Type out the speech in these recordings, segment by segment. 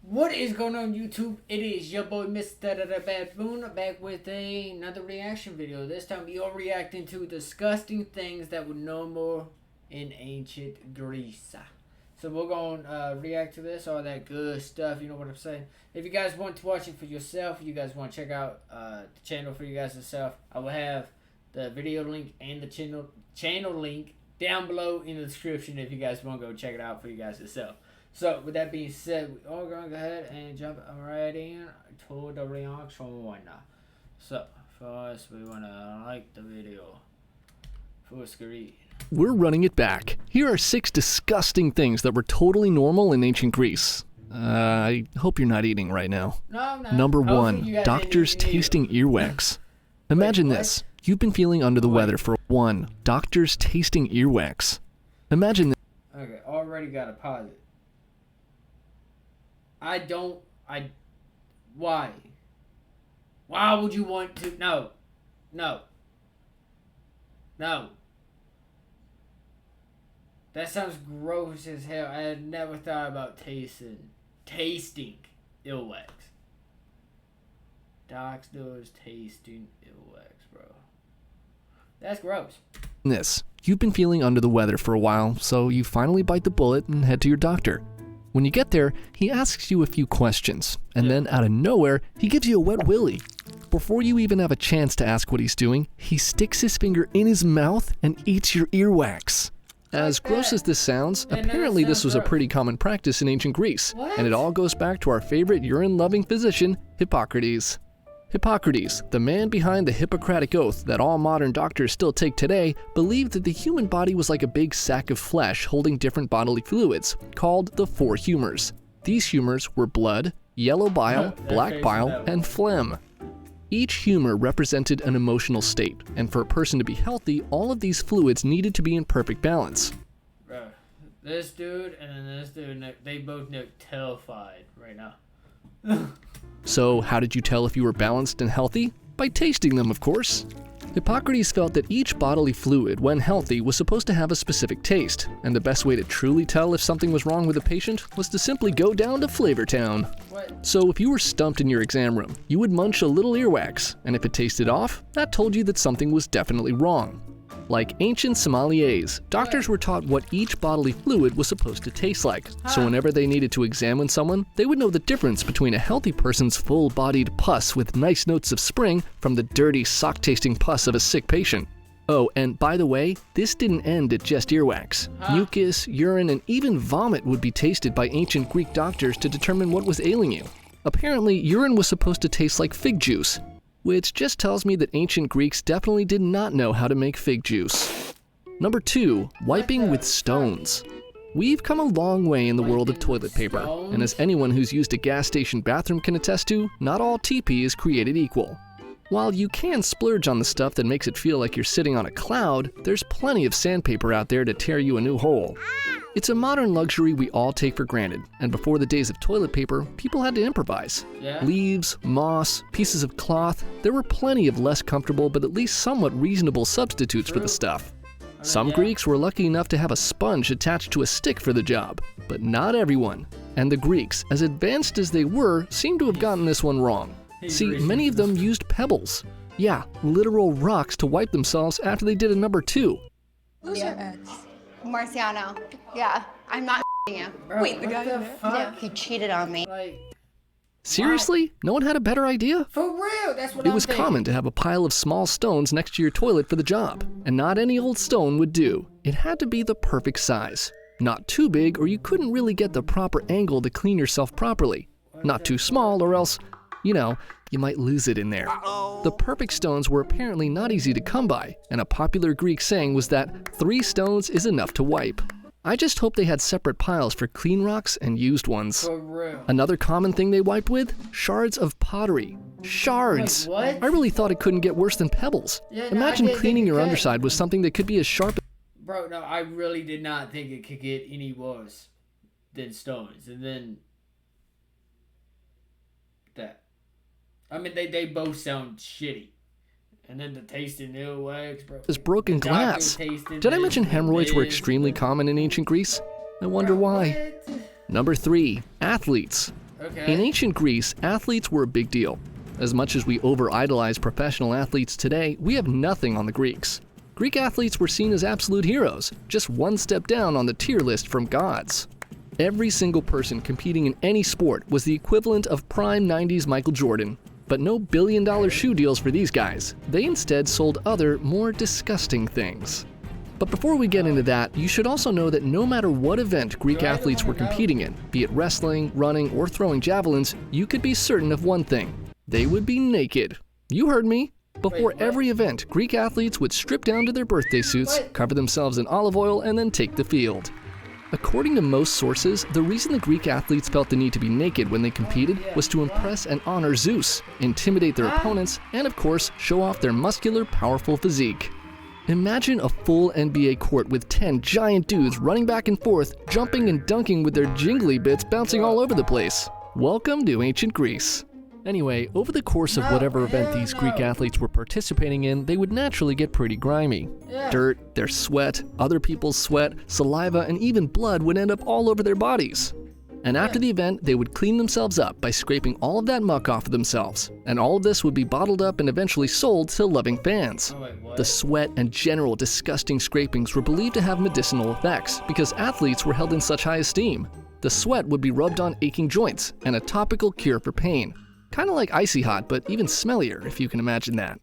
What is going on YouTube? It is your boy MrBaboon back with another reaction video. This time we are reacting to disgusting things that were normal in ancient Greece. So we're going to react to this, all that good stuff, you know what I'm saying? If you guys want to watch it for yourself, you guys want to check out the channel for you guys yourself, I will have the video link and the channel link down below in the description if you guys want to go check it out for you guys yourself. So, with that being said, we are going to go ahead and jump right in to the reaction one now. So, first we want to like the video for screen. We're running it back. Here are 6 disgusting things that were totally normal in ancient Greece. I hope you're not eating right now. No. Number 1, doctors tasting earwax. Imagine this. You've been feeling under the weather for 1. Doctors tasting earwax. Imagine this. Okay, already got a positive. Why? Why would you want to? No. That sounds gross as hell. I had never thought about tasting earwax. Doctors tasting earwax, bro. That's gross. You've been feeling under the weather for a while, so you finally bite the bullet and head to your doctor. When you get there, he asks you a few questions, and then out of nowhere, he gives you a wet willy. Before you even have a chance to ask what he's doing, he sticks his finger in his mouth and eats your earwax. As gross as this sounds, apparently this was a pretty common practice in ancient Greece, and it all goes back to our favorite urine-loving physician, Hippocrates. Hippocrates, the man behind the Hippocratic Oath that all modern doctors still take today, believed that the human body was like a big sack of flesh holding different bodily fluids, called the 4 humors. These humors were blood, yellow bile, black bile, and phlegm. Each humor represented an emotional state, and for a person to be healthy, all of these fluids needed to be in perfect balance. Bro, this dude and then this dude, they both look terrified right now. So, how did you tell if you were balanced and healthy? By tasting them, of course. Hippocrates felt that each bodily fluid, when healthy, was supposed to have a specific taste, and the best way to truly tell if something was wrong with a patient was to simply go down to Flavor Town. So if you were stumped in your exam room, you would munch a little earwax, and if it tasted off, that told you that something was definitely wrong. Like ancient sommeliers, doctors were taught what each bodily fluid was supposed to taste like, so whenever they needed to examine someone, they would know the difference between a healthy person's full-bodied pus with nice notes of spring from the dirty, sock-tasting pus of a sick patient. Oh, and by the way, this didn't end at just earwax. Mucus, urine, and even vomit would be tasted by ancient Greek doctors to determine what was ailing you. Apparently, urine was supposed to taste like fig juice, which just tells me that ancient Greeks definitely did not know how to make fig juice. Number 2, wiping with stones. We've come a long way in the world of toilet paper, and as anyone who's used a gas station bathroom can attest to, not all TP is created equal. While you can splurge on the stuff that makes it feel like you're sitting on a cloud, there's plenty of sandpaper out there to tear you a new hole. It's a modern luxury we all take for granted, and before the days of toilet paper, people had to improvise. Leaves, moss, pieces of cloth, there were plenty of less comfortable but at least somewhat reasonable substitutes for the stuff. Some Greeks were lucky enough to have a sponge attached to a stick for the job, but not everyone. And the Greeks, as advanced as they were, seem to have gotten this one wrong. See, many of them used pebbles. Yeah, literal rocks to wipe themselves after they did a number 2. Who's your ex? Marciano. Yeah, I'm not you. Bro, wait, the guy Yeah, he cheated on me. Seriously? No one had a better idea? For real, that's what It was common to have a pile of small stones next to your toilet for the job, and not any old stone would do. It had to be the perfect size. Not too big, or you couldn't really get the proper angle to clean yourself properly. Not too small, or else, you know, you might lose it in there. The perfect stones were apparently not easy to come by, and a popular Greek saying was that 3 stones is enough to wipe. I just hope they had separate piles for clean rocks and used ones. For real. Another common thing they wiped with? Shards of pottery. Shards! Wait, what? I really thought it couldn't get worse than pebbles. Imagine cleaning your underside with something that could be as sharp as... Bro, no, I really did not think it could get any worse than stones. And then... that. I mean, they both sound shitty. And then the tasting earwax, bro. As broken glass. Did I mention hemorrhoids were extremely common in ancient Greece? I wonder why. Number 3, athletes. Okay. In ancient Greece, athletes were a big deal. As much as we over-idolize professional athletes today, we have nothing on the Greeks. Greek athletes were seen as absolute heroes, just one step down on the tier list from gods. Every single person competing in any sport was the equivalent of prime 90s Michael Jordan. But no billion-dollar shoe deals for these guys. They instead sold other, more disgusting things. But before we get into that, you should also know that no matter what event Greek athletes were competing in, be it wrestling, running, or throwing javelins, you could be certain of one thing. They would be naked. You heard me. Before every event, Greek athletes would strip down to their birthday suits, cover themselves in olive oil, and then take the field. According to most sources, the reason the Greek athletes felt the need to be naked when they competed was to impress and honor Zeus, intimidate their opponents, and of course, show off their muscular, powerful physique. Imagine a full NBA court with 10 giant dudes running back and forth, jumping and dunking with their jingly bits bouncing all over the place. Welcome to ancient Greece. Anyway, over the course of whatever event these Greek athletes were participating in, they would naturally get pretty grimy. Dirt, their sweat, other people's sweat, saliva, and even blood would end up all over their bodies. And after the event, they would clean themselves up by scraping all of that muck off of themselves. And all of this would be bottled up and eventually sold to loving fans. The sweat and general disgusting scrapings were believed to have medicinal effects because athletes were held in such high esteem. The sweat would be rubbed on aching joints and a topical cure for pain. Kind of like icy hot, but even smellier, if you can imagine that.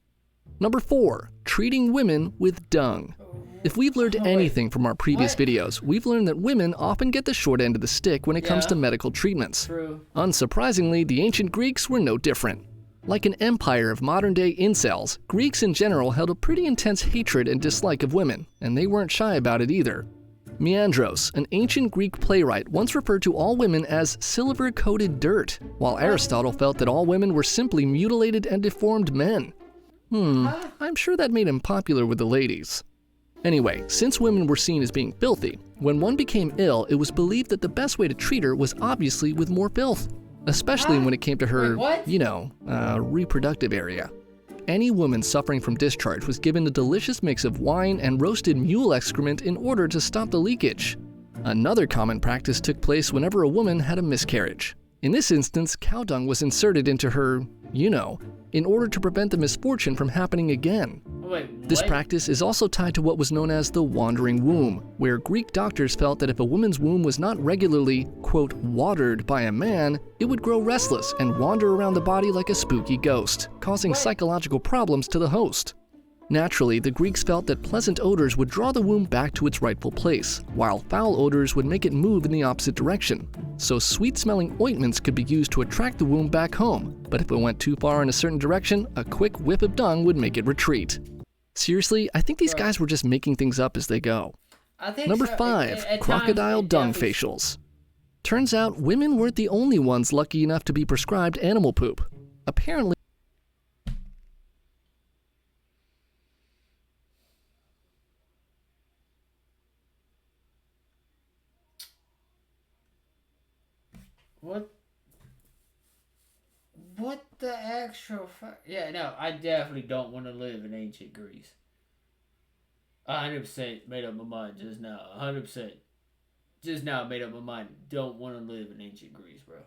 Number 4, treating women with dung. If we've learned anything from our previous videos, we've learned that women often get the short end of the stick when it comes to medical treatments. Unsurprisingly, the ancient Greeks were no different. Like an empire of modern-day incels, Greeks in general held a pretty intense hatred and dislike of women, and they weren't shy about it either. Meandros, an ancient Greek playwright, once referred to all women as silver-coated dirt, while Aristotle felt that all women were simply mutilated and deformed men. I'm sure that made him popular with the ladies. Anyway, since women were seen as being filthy, when one became ill, it was believed that the best way to treat her was obviously with more filth, especially when it came to her, reproductive area. Any woman suffering from discharge was given a delicious mix of wine and roasted mule excrement in order to stop the leakage. Another common practice took place whenever a woman had a miscarriage. In this instance, cow dung was inserted into her, in order to prevent the misfortune from happening again. This practice is also tied to what was known as the wandering womb, where Greek doctors felt that if a woman's womb was not regularly, quote, watered by a man, it would grow restless and wander around the body like a spooky ghost, causing psychological problems to the host. Naturally, the Greeks felt that pleasant odors would draw the womb back to its rightful place, while foul odors would make it move in the opposite direction. So sweet-smelling ointments could be used to attract the womb back home, but if it went too far in a certain direction, a quick whiff of dung would make it retreat. Seriously, I think these guys were just making things up as they go. Number 5, crocodile dung facials. Turns out women weren't the only ones lucky enough to be prescribed animal poop. Apparently, What the actual yeah, no, I definitely don't want to live in ancient Greece. 100% made up my mind just now. 100%. Just now made up my mind. Don't want to live in ancient Greece, bro.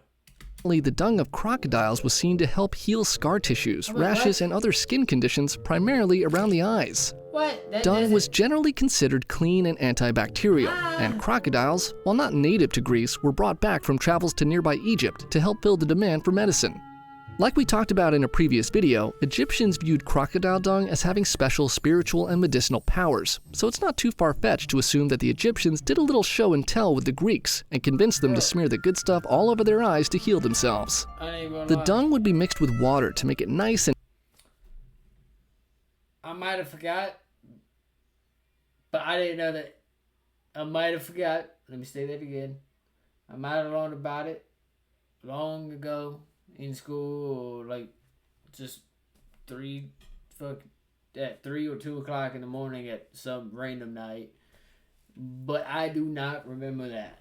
the dung of crocodiles was seen to help heal scar tissues, rashes, and other skin conditions, primarily around the eyes. Dung was generally considered clean and antibacterial, and crocodiles, while not native to Greece, were brought back from travels to nearby Egypt to help fill the demand for medicine. Like we talked about in a previous video, Egyptians viewed crocodile dung as having special spiritual and medicinal powers, so it's not too far-fetched to assume that the Egyptians did a little show and tell with the Greeks and convinced them to smear the good stuff all over their eyes to heal themselves. The dung would be mixed with water to make it nice and... I might have forgot, but I didn't know that. I might have forgot. Let me say that again. I might have learned about it long ago in school, or like just 3 or 2 o'clock in the morning at some random night, but I do not remember that.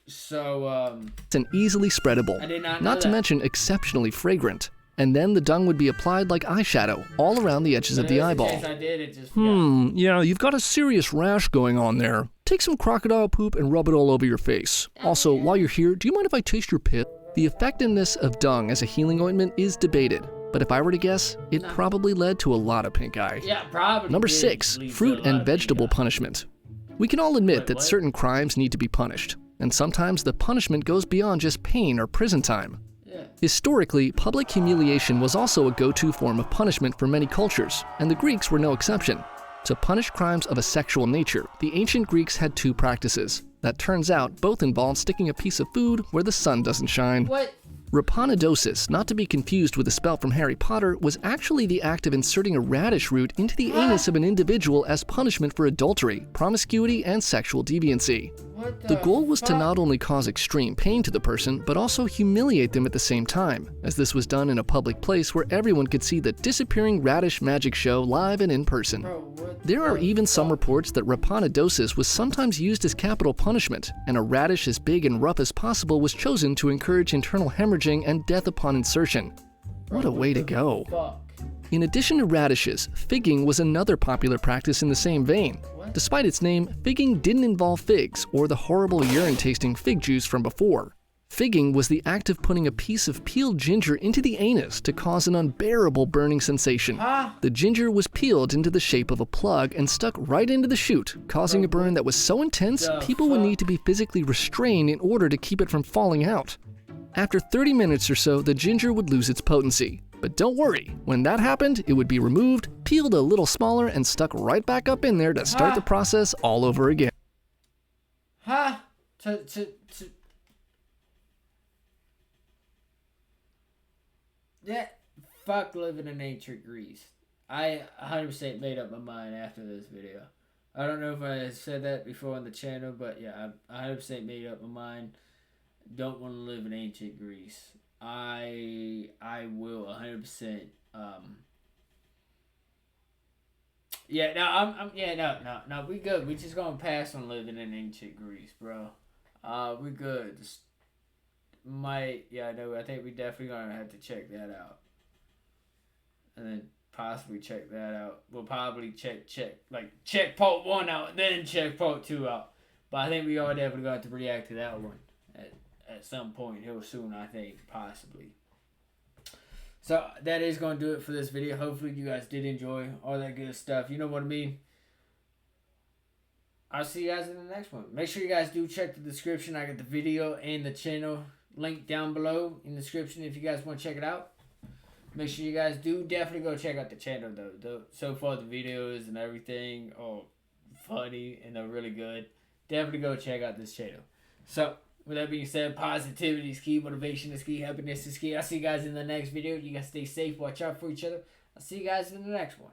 So and easily spreadable, I did not know not to that. mention exceptionally fragrant. And then the dung would be applied like eyeshadow all around the edges of the eyeball. I did, it just forgot. Yeah, you've got a serious rash going on there. Take some crocodile poop and rub it all over your face. Also, while you're here, do you mind if I taste your piss? The effectiveness of dung as a healing ointment is debated, but if I were to guess, it probably led to a lot of pink eye. Yeah, probably. Number 6, fruit and vegetable punishment. We can all admit that certain crimes need to be punished, and sometimes the punishment goes beyond just pain or prison time. Historically, public humiliation was also a go-to form of punishment for many cultures, and the Greeks were no exception. To punish crimes of a sexual nature, the ancient Greeks had 2 practices. That turns out both involved sticking a piece of food where the sun doesn't shine. What? Raponidosis, not to be confused with a spell from Harry Potter, was actually the act of inserting a radish root into the anus of an individual as punishment for adultery, promiscuity, and sexual deviancy. The goal was to not only cause extreme pain to the person, but also humiliate them at the same time, as this was done in a public place where everyone could see the disappearing radish magic show live and in person. There are even some reports that raponidosis was sometimes used as capital punishment, and a radish as big and rough as possible was chosen to encourage internal hemorrhaging and death upon insertion. What a way to go. In addition to radishes, figging was another popular practice in the same vein. Despite its name, figging didn't involve figs or the horrible urine-tasting fig juice from before. Figging was the act of putting a piece of peeled ginger into the anus to cause an unbearable burning sensation. The ginger was peeled into the shape of a plug and stuck right into the chute, causing a burn that was so intense people would need to be physically restrained in order to keep it from falling out. After 30 minutes or so, the ginger would lose its potency. But don't worry, when that happened, it would be removed, peeled a little smaller, and stuck right back up in there to start the process all over again. Yeah, fuck living in ancient Greece. I 100% made up my mind after this video. I don't know if I said that before on the channel, but yeah, I 100% made up my mind. Don't want to live in ancient Greece. I will 100%. No, we good. We just gonna pass on living in ancient Greece, bro. We good. Just I think we definitely gonna have to check that out, and then possibly check that out. We'll probably check part 1 out, then check part 2 out. But I think we are definitely going to react to that one at some point here soon, I think, possibly. So that is going to do it for this video. Hopefully you guys did enjoy all that good stuff. You know what I mean? I'll see you guys in the next one. Make sure you guys do check the description. I got the video and the channel link down below in the description if you guys want to check it out. Make sure you guys do definitely go check out the channel though. So far the videos and everything are funny and they're really good. Definitely go check out this channel. So with that being said, positivity is key, motivation is key, happiness is key. I'll see you guys in the next video. You guys stay safe, watch out for each other. I'll see you guys in the next one.